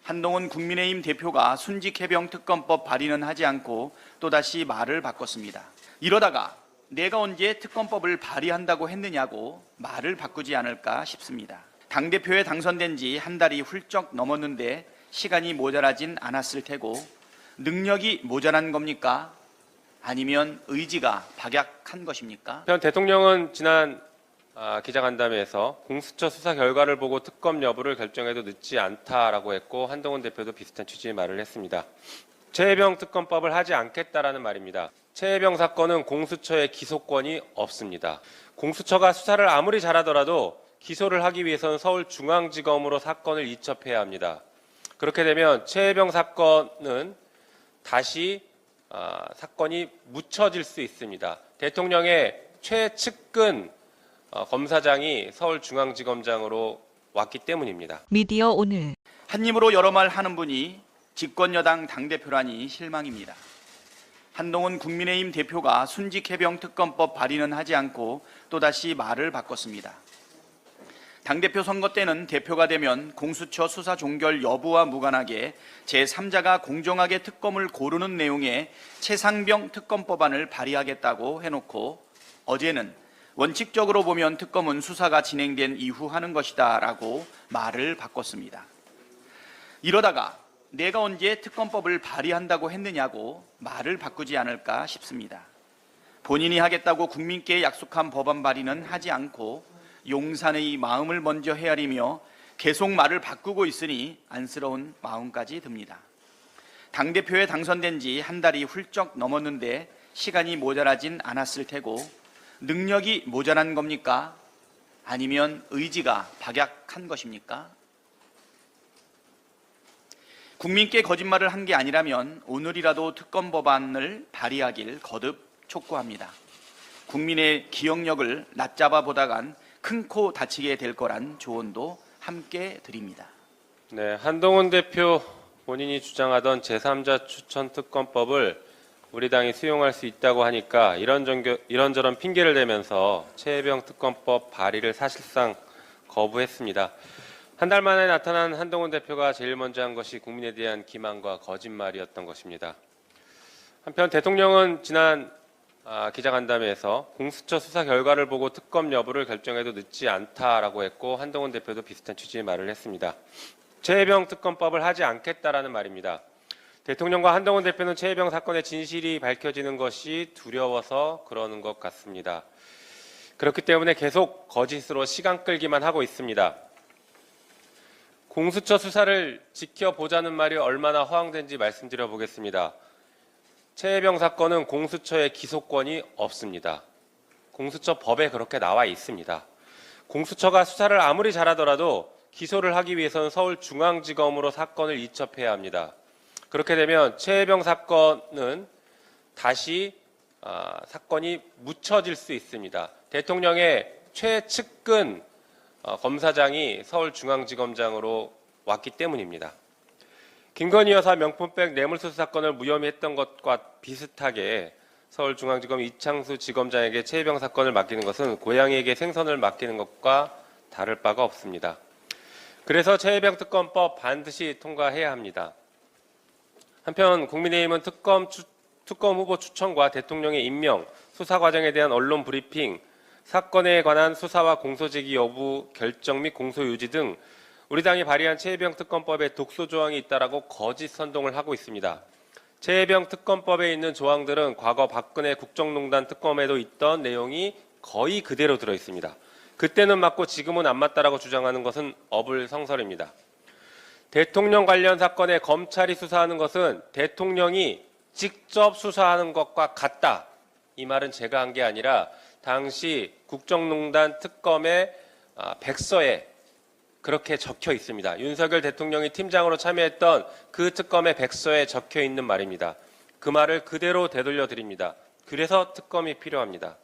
한동훈 국민의힘 대표가 순직해병 특검법 발의는 하지 않고 또다시 말을 바꿨습니다. 이러다가 내가 언제 특검법을 발의한다고 했느냐고 말을 바꾸지 않을까 싶습니다. 당대표에 당선된 지 한 달이 훌쩍 넘었는데 시간이 모자라진 않았을 테고 능력이 모자란 겁니까? 아니면 의지가 박약한 것입니까? 대통령은 지난 기자간담회에서 공수처 수사 결과를 보고 특검 여부를 결정해도 늦지 않다라고 했고, 한동훈 대표도 비슷한 취지의 말을 했습니다. 최혜병 특검법을 하지 않겠다라는 말입니다. 최혜병 사건은 공수처의 기소권이 없습니다. 공수처가 수사를 아무리 잘하더라도 기소를 하기 위해서는 서울중앙지검으로 사건을 이첩해야 합니다. 그렇게 되면 최혜병 사건은 다시 사건이 묻혀질 수 있습니다. 대통령의 최측근 검사장이 서울중앙지검장으로 왔기 때문입니다. 미디어 오늘. 한 입으로 여러 말 하는 분이 집권여당 당대표라니 실망입니다. 한동훈 국민의힘 대표가 순직해병 특검법 발의는 하지 않고 또다시 말을 바꿨습니다. 당대표 선거 때는 대표가 되면 공수처 수사 종결 여부와 무관하게 제3자가 공정하게 특검을 고르는 내용의 최상병 특검법안을 발의하겠다고 해놓고 어제는 원칙적으로 보면 특검은 수사가 진행된 이후 하는 것이다 라고 말을 바꿨습니다. 이러다가 내가 언제 특검법을 발의한다고 했느냐고 말을 바꾸지 않을까 싶습니다. 본인이 하겠다고 국민께 약속한 법안 발의는 하지 않고 용산의 마음을 먼저 헤아리며 계속 말을 바꾸고 있으니 안쓰러운 마음까지 듭니다. 당대표에 당선된 지 한 달이 훌쩍 넘었는데 시간이 모자라진 않았을 테고 능력이 모자란 겁니까? 아니면 의지가 박약한 것입니까? 국민께 거짓말을 한 게 아니라면 오늘이라도 특검 법안을 발의하길 거듭 촉구합니다. 국민의 기억력을 낮잡아 보다간 큰 코 다치게 될 거란 조언도 함께 드립니다. 네, 한동훈 대표 본인이 주장하던 제3자 추천 특검법을 우리 당이 수용할 수 있다고 하니까 이런저런 핑계를 대면서 최혜병 특검법 발의를 사실상 거부했습니다. 한 달 만에 나타난 한동훈 대표가 제일 먼저 한 것이 국민에 대한 기만과 거짓말이었던 것입니다. 한편 대통령은 지난 기자간담회에서 공수처 수사 결과를 보고 특검 여부를 결정해도 늦지 않다라고 했고, 한동훈 대표도 비슷한 취지의 말을 했습니다. 최혜병 특검법을 하지 않겠다라는 말입니다. 대통령과 한동훈 대표는 최혜병 사건의 진실이 밝혀지는 것이 두려워서 그러는 것 같습니다. 그렇기 때문에 계속 거짓으로 시간 끌기만 하고 있습니다. 공수처 수사를 지켜보자는 말이 얼마나 허황된지 말씀드려 보겠습니다. 최혜병 사건은 공수처의 기소권이 없습니다. 공수처 법에 그렇게 나와 있습니다. 공수처가 수사를 아무리 잘하더라도 기소를 하기 위해서는 서울중앙지검으로 사건을 이첩해야 합니다. 그렇게 되면 최혜병 사건은 다시 사건이 묻혀질 수 있습니다. 대통령의 최측근 검사장이 서울중앙지검장으로 왔기 때문입니다. 김건희 여사 명품백 뇌물수수 사건을 무혐의 했던 것과 비슷하게 서울중앙지검 이창수 지검장에게 최혜병 사건을 맡기는 것은 고양이에게 생선을 맡기는 것과 다를 바가 없습니다. 그래서 최혜병 특검법 반드시 통과해야 합니다. 한편 국민의힘은 특검 후보 추천과 대통령의 임명, 수사 과정에 대한 언론 브리핑, 사건에 관한 수사와 공소제기 여부 결정 및 공소 유지 등 우리 당이 발의한 최혜병 특검법에 독소 조항이 있다라고 거짓 선동을 하고 있습니다. 최혜병 특검법에 있는 조항들은 과거 박근혜 국정농단 특검에도 있던 내용이 거의 그대로 들어 있습니다. 그때는 맞고 지금은 안 맞다라고 주장하는 것은 어불성설입니다. 대통령 관련 사건에 검찰이 수사하는 것은 대통령이 직접 수사하는 것과 같다. 이 말은 제가 한 게 아니라 당시 국정농단 특검의 백서에 그렇게 적혀 있습니다. 윤석열 대통령이 팀장으로 참여했던 그 특검의 백서에 적혀 있는 말입니다. 그 말을 그대로 되돌려 드립니다. 그래서 특검이 필요합니다.